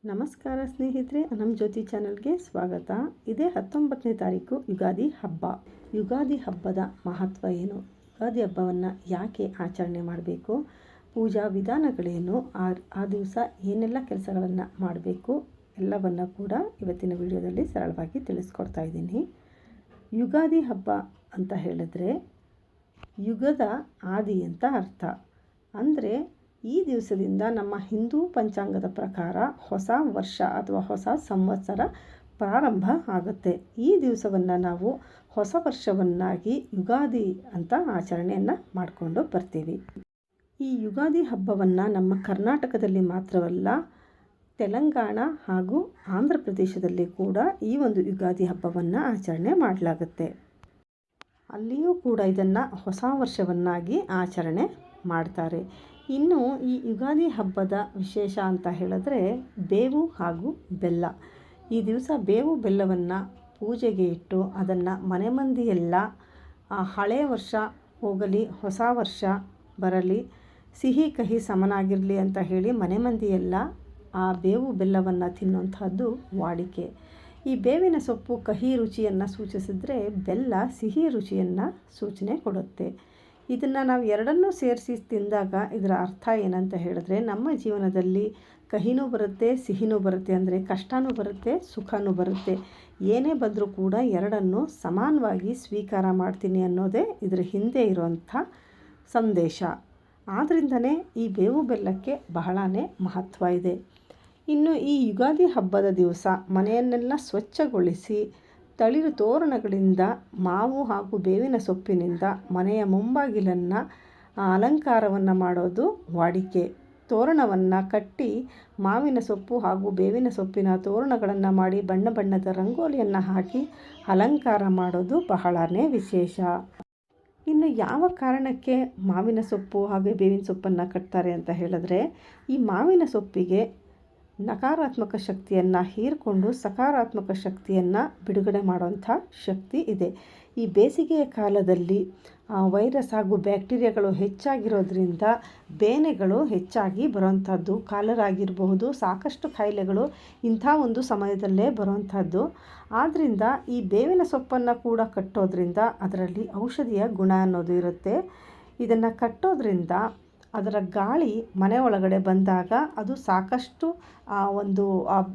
ನಮಸ್ಕಾರ ಸ್ನೇಹಿತರೆ, ನಮ್ಮ ಜ್ಯೋತಿ ಚಾನಲ್ಗೆ ಸ್ವಾಗತ. ಇದೇ 19ನೇ ತಾರೀಕು ಯುಗಾದಿ ಹಬ್ಬ. ಯುಗಾದಿ ಹಬ್ಬದ ಮಹತ್ವ ಏನು, ಯುಗಾದಿ ಹಬ್ಬವನ್ನು ಯಾಕೆ ಆಚರಣೆ ಮಾಡಬೇಕು, ಪೂಜಾ ವಿಧಾನಗಳೇನು, ಆ ದಿವಸ ಏನೆಲ್ಲ ಕೆಲಸಗಳನ್ನು ಮಾಡಬೇಕು ಎಲ್ಲವನ್ನು ಕೂಡ ಇವತ್ತಿನ ವಿಡಿಯೋದಲ್ಲಿ ಸರಳವಾಗಿ ತಿಳಿಸ್ಕೊಡ್ತಾ ಇದ್ದೀನಿ. ಯುಗಾದಿ ಹಬ್ಬ ಅಂತ ಹೇಳಿದ್ರೆ ಯುಗದ ಆದಿ ಅಂತ ಅರ್ಥ. ಅಂದರೆ ಈ ದಿವಸದಿಂದ ನಮ್ಮ ಹಿಂದೂ ಪಂಚಾಂಗದ ಪ್ರಕಾರ ಹೊಸ ವರ್ಷ ಅಥವಾ ಹೊಸ ಸಂವತ್ಸರ ಪ್ರಾರಂಭ ಆಗುತ್ತೆ. ಈ ದಿವಸವನ್ನು ನಾವು ಹೊಸ ವರ್ಷವನ್ನಾಗಿ ಯುಗಾದಿ ಅಂತ ಆಚರಣೆಯನ್ನು ಮಾಡಿಕೊಂಡು ಬರ್ತೀವಿ. ಈ ಯುಗಾದಿ ಹಬ್ಬವನ್ನು ನಮ್ಮ ಕರ್ನಾಟಕದಲ್ಲಿ ಮಾತ್ರವಲ್ಲ, ತೆಲಂಗಾಣ ಹಾಗೂ ಆಂಧ್ರ ಪ್ರದೇಶದಲ್ಲಿ ಕೂಡ ಈ ಒಂದು ಯುಗಾದಿ ಹಬ್ಬವನ್ನು ಆಚರಣೆ ಮಾಡಲಾಗುತ್ತೆ. ಅಲ್ಲಿಯೂ ಕೂಡ ಇದನ್ನು ಹೊಸ ವರ್ಷವನ್ನಾಗಿ ಆಚರಣೆ ಮಾಡ್ತಾರೆ. ಇನ್ನು ಈ ಯುಗಾದಿ ಹಬ್ಬದ ವಿಶೇಷ ಅಂತ ಹೇಳಿದ್ರೆ ಬೇವು ಹಾಗೂ ಬೆಲ್ಲ. ಈ ದಿವಸ ಬೇವು ಬೆಲ್ಲವನ್ನು ಪೂಜೆಗೆ ಇಟ್ಟು ಅದನ್ನು ಮನೆ ಮಂದಿಯೆಲ್ಲ ಹಳೆಯ ವರ್ಷ ಹೋಗಲಿ ಹೊಸ ವರ್ಷ ಬರಲಿ, ಸಿಹಿ ಕಹಿ ಸಮನಾಗಿರಲಿ ಅಂತ ಹೇಳಿ ಮನೆ ಮಂದಿಯೆಲ್ಲ ಆ ಬೇವು ಬೆಲ್ಲವನ್ನು ತಿನ್ನುವಂಥದ್ದು ವಾಡಿಕೆ. ಈ ಬೇವಿನ ಸೊಪ್ಪು ಕಹಿ ರುಚಿಯನ್ನು ಸೂಚಿಸಿದರೆ ಬೆಲ್ಲ ಸಿಹಿ ರುಚಿಯನ್ನು ಸೂಚನೆ ಕೊಡುತ್ತೆ. ಇದನ್ನು ನಾವು ಎರಡನ್ನೂ ಸೇರಿಸಿ ತಿಂದಾಗ ಇದರ ಅರ್ಥ ಏನಂತ ಹೇಳಿದ್ರೆ ನಮ್ಮ ಜೀವನದಲ್ಲಿ ಕಹಿನೂ ಬರುತ್ತೆ, ಸಿಹಿನೂ ಬರುತ್ತೆ. ಅಂದರೆ ಕಷ್ಟನೂ ಬರುತ್ತೆ, ಸುಖನೂ ಬರುತ್ತೆ. ಏನೇ ಬಂದರೂ ಕೂಡ ಎರಡನ್ನೂ ಸಮಾನವಾಗಿ ಸ್ವೀಕಾರ ಮಾಡ್ತೀನಿ ಅನ್ನೋದೇ ಇದರ ಹಿಂದೆ ಇರುವಂಥ ಸಂದೇಶ. ಆದ್ದರಿಂದನೇ ಈ ಬೇವು ಬೆಲ್ಲಕ್ಕೆ ಬಹಳನೇ ಮಹತ್ವ ಇದೆ. ಇನ್ನು ಈ ಯುಗಾದಿ ಹಬ್ಬದ ದಿವಸ ಮನೆಯನ್ನೆಲ್ಲ ಸ್ವಚ್ಛಗೊಳಿಸಿ ತಳಿರು ತೋರಣಗಳಿಂದ, ಮಾವು ಹಾಗೂ ಬೇವಿನ ಸೊಪ್ಪಿನಿಂದ ಮನೆಯ ಮುಂಬಾಗಿಲನ್ನು ಅಲಂಕಾರವನ್ನು ಮಾಡೋದು ವಾಡಿಕೆ. ತೋರಣವನ್ನು ಕಟ್ಟಿ ಮಾವಿನ ಸೊಪ್ಪು ಹಾಗೂ ಬೇವಿನ ಸೊಪ್ಪಿನ ತೋರಣಗಳನ್ನು ಮಾಡಿ ಬಣ್ಣ ಬಣ್ಣದ ರಂಗೋಲಿಯನ್ನು ಹಾಕಿ ಅಲಂಕಾರ ಮಾಡೋದು ಬಹಳನೇ ವಿಶೇಷ. ಇನ್ನು ಯಾವ ಕಾರಣಕ್ಕೆ ಮಾವಿನ ಸೊಪ್ಪು ಹಾಗೂ ಬೇವಿನ ಸೊಪ್ಪನ್ನು ಕಟ್ತಾರೆ ಅಂತ ಹೇಳಿದ್ರೆ, ಈ ಮಾವಿನ ಸೊಪ್ಪಿಗೆ ನಕಾರಾತ್ಮಕ ಶಕ್ತಿಯನ್ನು ಹೀರಿಕೊಂಡು ಸಕಾರಾತ್ಮಕ ಶಕ್ತಿಯನ್ನು ಬಿಡುಗಡೆ ಮಾಡುವಂಥ ಶಕ್ತಿ ಇದೆ. ಈ ಬೇಸಿಗೆಯ ಕಾಲದಲ್ಲಿ ವೈರಸ್ ಹಾಗೂ ಬ್ಯಾಕ್ಟೀರಿಯಾಗಳು ಹೆಚ್ಚಾಗಿರೋದ್ರಿಂದ ಬೇನೆಗಳು ಹೆಚ್ಚಾಗಿ ಬರುವಂಥದ್ದು, ಕಾಲರಾಗಿರಬಹುದು, ಸಾಕಷ್ಟು ಕಾಯಿಲೆಗಳು ಇಂಥ ಒಂದು ಸಮಯದಲ್ಲೇ ಬರುವಂಥದ್ದು. ಆದ್ದರಿಂದ ಈ ಬೇವಿನ ಸೊಪ್ಪನ್ನು ಕೂಡ ಕಟ್ಟೋದ್ರಿಂದ ಅದರಲ್ಲಿ ಔಷಧಿಯ ಗುಣ ಅನ್ನೋದು ಇರುತ್ತೆ. ಇದನ್ನು ಕಟ್ಟೋದ್ರಿಂದ ಅದರ ಗಾಳಿ ಮನೆ ಒಳಗಡೆ ಬಂದಾಗ ಅದು ಸಾಕಷ್ಟು ಒಂದು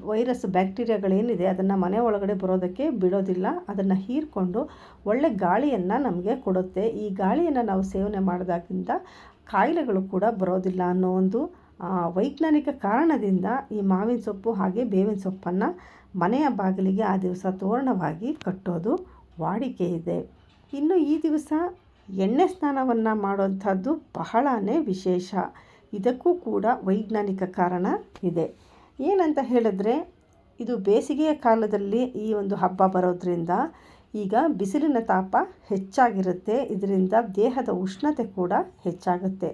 ವೈರಸ್ ಬ್ಯಾಕ್ಟೀರಿಯಾಗಳೇನಿದೆ ಅದನ್ನು ಮನೆ ಒಳಗಡೆ ಬರೋದಕ್ಕೆ ಬಿಡೋದಿಲ್ಲ. ಅದನ್ನು ಹೀರಿಕೊಂಡು ಒಳ್ಳೆ ಗಾಳಿಯನ್ನು ನಮಗೆ ಕೊಡುತ್ತೆ. ಈ ಗಾಳಿಯನ್ನು ನಾವು ಸೇವನೆ ಮಾಡೋದಾಗಿಂದ ಕಾಯಿಲೆಗಳು ಕೂಡ ಬರೋದಿಲ್ಲ ಅನ್ನೋ ಒಂದು ವೈಜ್ಞಾನಿಕ ಕಾರಣದಿಂದ ಈ ಮಾವಿನ ಸೊಪ್ಪು ಹಾಗೆ ಬೇವಿನ ಸೊಪ್ಪನ್ನು ಮನೆಯ ಬಾಗಿಲಿಗೆ ಆ ದಿವಸ ತೋರಣವಾಗಿ ಕಟ್ಟೋದು ವಾಡಿಕೆ ಇದೆ. ಇನ್ನು ಈ ದಿವಸ ಎಣ್ಣೆ ಸ್ನಾನವನ್ನು ಮಾಡುವಂಥದ್ದು ಬಹಳನೇ ವಿಶೇಷ. ಇದಕ್ಕೂ ಕೂಡ ವೈಜ್ಞಾನಿಕ ಕಾರಣ ಇದೆ. ಏನಂತ ಹೇಳಿದ್ರೆ, ಇದು ಬೇಸಿಗೆಯ ಕಾಲದಲ್ಲಿ ಈ ಒಂದು ಹಬ್ಬ ಬರೋದ್ರಿಂದ ಈಗ ಬಿಸಿಲಿನ ತಾಪ ಹೆಚ್ಚಾಗಿರುತ್ತೆ. ಇದರಿಂದ ದೇಹದ ಉಷ್ಣತೆ ಕೂಡ ಹೆಚ್ಚಾಗುತ್ತೆ.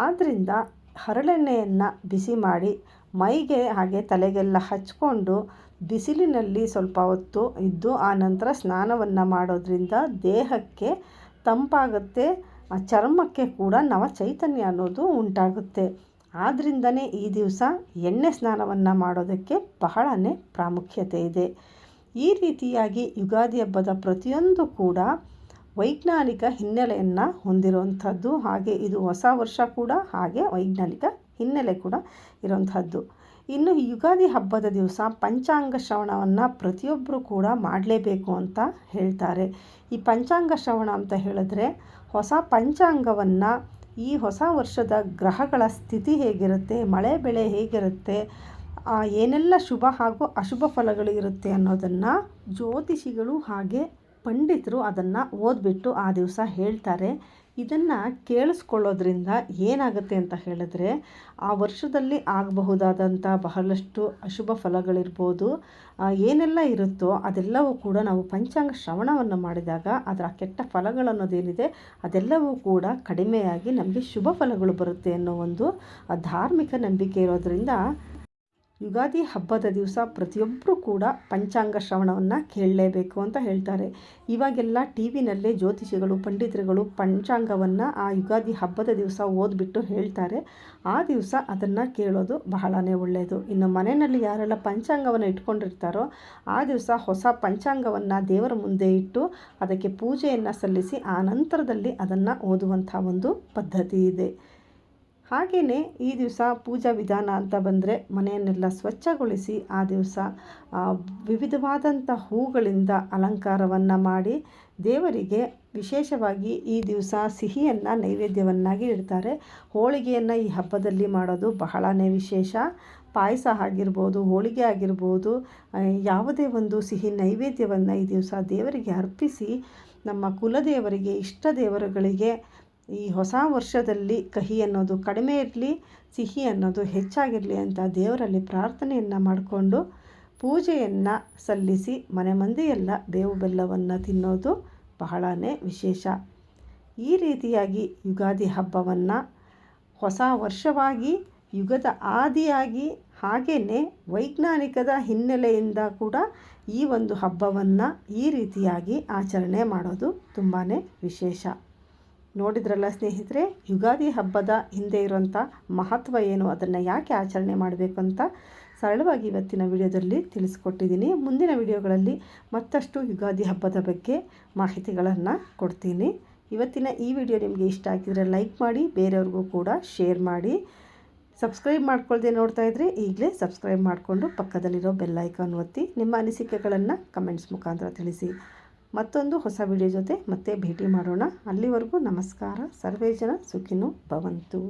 ಆದ್ದರಿಂದ ಹರಳೆಣ್ಣೆಯನ್ನು ಬಿಸಿ ಮಾಡಿ ಮೈಗೆ ಹಾಗೆ ತಲೆಗೆಲ್ಲ ಹಚ್ಕೊಂಡು ಬಿಸಿಲಿನಲ್ಲಿ ಸ್ವಲ್ಪ ಹೊತ್ತು ಇದ್ದು ಆ ನಂತರ ಸ್ನಾನವನ್ನು ಮಾಡೋದ್ರಿಂದ ದೇಹಕ್ಕೆ ತಂಪಾಗುತ್ತೆ, ಚರ್ಮಕ್ಕೆ ಕೂಡ ನವ ಚೈತನ್ಯ ಅನ್ನೋದು ಉಂಟಾಗುತ್ತೆ. ಆದ್ದರಿಂದನೇ ಈ ದಿವಸ ಎಣ್ಣೆ ಸ್ನಾನವನ್ನು ಮಾಡೋದಕ್ಕೆ ಬಹಳನೇ ಪ್ರಾಮುಖ್ಯತೆ ಇದೆ. ಈ ರೀತಿಯಾಗಿ ಯುಗಾದಿ ಹಬ್ಬದ ಪ್ರತಿಯೊಂದು ಕೂಡ ವೈಜ್ಞಾನಿಕ ಹಿನ್ನೆಲೆಯನ್ನು ಹೊಂದಿರುವಂಥದ್ದು. ಹಾಗೆ ಇದು ಹೊಸ ವರ್ಷ ಕೂಡ ಹಾಗೆ ವೈಜ್ಞಾನಿಕ ಹಿನ್ನೆಲೆ ಕೂಡ ಇರುವಂಥದ್ದು. ಇನ್ನು ಯುಗಾದಿ ಹಬ್ಬದ ದಿವಸ ಪಂಚಾಂಗ ಶ್ರವಣವನ್ನು ಪ್ರತಿಯೊಬ್ಬರು ಕೂಡ ಮಾಡಲೇಬೇಕು ಅಂತ ಹೇಳ್ತಾರೆ. ಈ ಪಂಚಾಂಗ ಶ್ರವಣ ಅಂತ ಹೇಳಿದ್ರೆ ಹೊಸ ಪಂಚಾಂಗವನ್ನು, ಈ ಹೊಸ ವರ್ಷದ ಗ್ರಹಗಳ ಸ್ಥಿತಿ ಹೇಗಿರುತ್ತೆ, ಮಳೆ ಬೆಳೆ ಹೇಗಿರುತ್ತೆ, ಏನೆಲ್ಲ ಶುಭ ಹಾಗೂ ಅಶುಭ ಫಲಗಳು ಇರುತ್ತೆ ಅನ್ನೋದನ್ನು ಜ್ಯೋತಿಷಿಗಳು ಹಾಗೆ ಪಂಡಿತರು ಅದನ್ನು ಓದ್ಬಿಟ್ಟು ಆ ದಿವಸ ಹೇಳ್ತಾರೆ. ಇದನ್ನು ಕೇಳಿಸ್ಕೊಳ್ಳೋದ್ರಿಂದ ಏನಾಗುತ್ತೆ ಅಂತ ಹೇಳಿದ್ರೆ ಆ ವರ್ಷದಲ್ಲಿ ಆಗಬಹುದಾದಂಥ ಬಹಳಷ್ಟು ಅಶುಭ ಫಲಗಳಿರ್ಬೋದು, ಏನೆಲ್ಲ ಇರುತ್ತೋ ಅದೆಲ್ಲವೂ ಕೂಡ ನಾವು ಪಂಚಾಂಗ ಶ್ರವಣವನ್ನು ಮಾಡಿದಾಗ ಅದರ ಕೆಟ್ಟ ಫಲಗಳನ್ನೋದೇನಿದೆ ಅದೆಲ್ಲವೂ ಕೂಡ ಕಡಿಮೆಯಾಗಿ ನಮಗೆ ಶುಭ ಫಲಗಳು ಬರುತ್ತೆ ಅನ್ನೋ ಒಂದು ಧಾರ್ಮಿಕ ನಂಬಿಕೆ ಇರೋದರಿಂದ ಯುಗಾದಿ ಹಬ್ಬದ ದಿವಸ ಪ್ರತಿಯೊಬ್ಬರೂ ಕೂಡ ಪಂಚಾಂಗ ಶ್ರವಣವನ್ನು ಕೇಳಲೇಬೇಕು ಅಂತ ಹೇಳ್ತಾರೆ. ಇವಾಗೆಲ್ಲ ಟಿ ವಿನಲ್ಲೇ ಜ್ಯೋತಿಷಿಗಳು, ಪಂಡಿತರುಗಳು ಪಂಚಾಂಗವನ್ನು ಆ ಯುಗಾದಿ ಹಬ್ಬದ ದಿವಸ ಓದ್ಬಿಟ್ಟು ಹೇಳ್ತಾರೆ. ಆ ದಿವಸ ಅದನ್ನು ಕೇಳೋದು ಬಹಳನೇ ಒಳ್ಳೆಯದು. ಇನ್ನು ಮನೆಯಲ್ಲಿ ಯಾರೆಲ್ಲ ಪಂಚಾಂಗವನ್ನು ಇಟ್ಕೊಂಡಿರ್ತಾರೋ ಆ ದಿವಸ ಹೊಸ ಪಂಚಾಂಗವನ್ನು ದೇವರ ಮುಂದೆ ಇಟ್ಟು ಅದಕ್ಕೆ ಪೂಜೆಯನ್ನು ಸಲ್ಲಿಸಿ ಆ ನಂತರದಲ್ಲಿ ಅದನ್ನು ಓದುವಂಥ ಒಂದು ಪದ್ಧತಿ ಇದೆ. ಹಾಗೆಯೇ ಈ ದಿವಸ ಪೂಜಾ ವಿಧಾನ ಅಂತ ಬಂದರೆ ಮನೆಯನ್ನೆಲ್ಲ ಸ್ವಚ್ಛಗೊಳಿಸಿ ಆ ದಿವಸ ವಿವಿಧವಾದಂಥ ಹೂಗಳಿಂದ ಅಲಂಕಾರವನ್ನು ಮಾಡಿ ದೇವರಿಗೆ ವಿಶೇಷವಾಗಿ ಈ ದಿವಸ ಸಿಹಿಯನ್ನು ನೈವೇದ್ಯವನ್ನಾಗಿ ಇಡ್ತಾರೆ. ಹೋಳಿಗೆಯನ್ನು ಈ ಹಬ್ಬದಲ್ಲಿ ಮಾಡೋದು ಬಹಳನೇ ವಿಶೇಷ. ಪಾಯಸ ಆಗಿರ್ಬೋದು, ಹೋಳಿಗೆ ಆಗಿರ್ಬೋದು, ಯಾವುದೇ ಒಂದು ಸಿಹಿ ನೈವೇದ್ಯವನ್ನು ಈ ದಿವಸ ದೇವರಿಗೆ ಅರ್ಪಿಸಿ ನಮ್ಮ ಕುಲದೇವರಿಗೆ, ಇಷ್ಟ ದೇವರುಗಳಿಗೆ ಈ ಹೊಸ ವರ್ಷದಲ್ಲಿ ಕಹಿ ಅನ್ನೋದು ಕಡಿಮೆ ಇರಲಿ, ಸಿಹಿ ಅನ್ನೋದು ಹೆಚ್ಚಾಗಿರಲಿ ಅಂತ ದೇವರಲ್ಲಿ ಪ್ರಾರ್ಥನೆಯನ್ನು ಮಾಡಿಕೊಂಡು ಪೂಜೆಯನ್ನು ಸಲ್ಲಿಸಿ ಮನೆ ಮಂದಿಯೆಲ್ಲ ಬೇವು ಬೆಲ್ಲವನ್ನು ತಿನ್ನೋದು ಬಹಳನೇ ವಿಶೇಷ. ಈ ರೀತಿಯಾಗಿ ಯುಗಾದಿ ಹಬ್ಬವನ್ನು ಹೊಸ ವರ್ಷವಾಗಿ, ಯುಗದ ಆದಿಯಾಗಿ, ಹಾಗೆಯೇ ವೈಜ್ಞಾನಿಕದ ಹಿನ್ನೆಲೆಯಿಂದ ಕೂಡ ಈ ಒಂದು ಹಬ್ಬವನ್ನು ಈ ರೀತಿಯಾಗಿ ಆಚರಣೆ ಮಾಡೋದು ತುಂಬಾ ವಿಶೇಷ. ನೋಡಿದ್ರಲ್ಲ ಸ್ನೇಹಿತರೆ, ಯುಗಾದಿ ಹಬ್ಬದ ಹಿಂದೆ ಇರುವಂಥ ಮಹತ್ವ ಏನು, ಅದನ್ನು ಯಾಕೆ ಆಚರಣೆ ಮಾಡಬೇಕು ಅಂತ ಸರಳವಾಗಿ ಇವತ್ತಿನ ವಿಡಿಯೋದಲ್ಲಿ ತಿಳಿಸ್ಕೊಟ್ಟಿದ್ದೀನಿ. ಮುಂದಿನ ವಿಡಿಯೋಗಳಲ್ಲಿ ಮತ್ತಷ್ಟು ಯುಗಾದಿ ಹಬ್ಬದ ಬಗ್ಗೆ ಮಾಹಿತಿಗಳನ್ನು ಕೊಡ್ತೀನಿ. ಇವತ್ತಿನ ಈ ವಿಡಿಯೋ ನಿಮಗೆ ಇಷ್ಟ ಆಗಿದ್ದರೆ ಲೈಕ್ ಮಾಡಿ, ಬೇರೆಯವ್ರಿಗೂ ಕೂಡ ಶೇರ್ ಮಾಡಿ. ಸಬ್ಸ್ಕ್ರೈಬ್ ಮಾಡ್ಕೊಳ್ದೆ ನೋಡ್ತಾ ಇದ್ದರೆ ಈಗಲೇ ಸಬ್ಸ್ಕ್ರೈಬ್ ಮಾಡಿಕೊಂಡು ಪಕ್ಕದಲ್ಲಿರೋ ಬೆಲ್ ಐಕಾನ್ ಒತ್ತಿ ನಿಮ್ಮ ಅನಿಸಿಕೆಗಳನ್ನು ಕಮೆಂಟ್ಸ್ ಮುಖಾಂತರ ತಿಳಿಸಿ. ಮತ್ತೊಂದು ಹೊಸ ವಿಡಿಯೋ ಜೊತೆ ಮತ್ತೆ ಭೇಟಿ ಮಾಡೋಣ. ಅಲ್ಲಿವರೆಗೂ ನಮಸ್ಕಾರ. ಸರ್ವೇ ಜನ ಸುಖಿನೋ ಭವಂತು.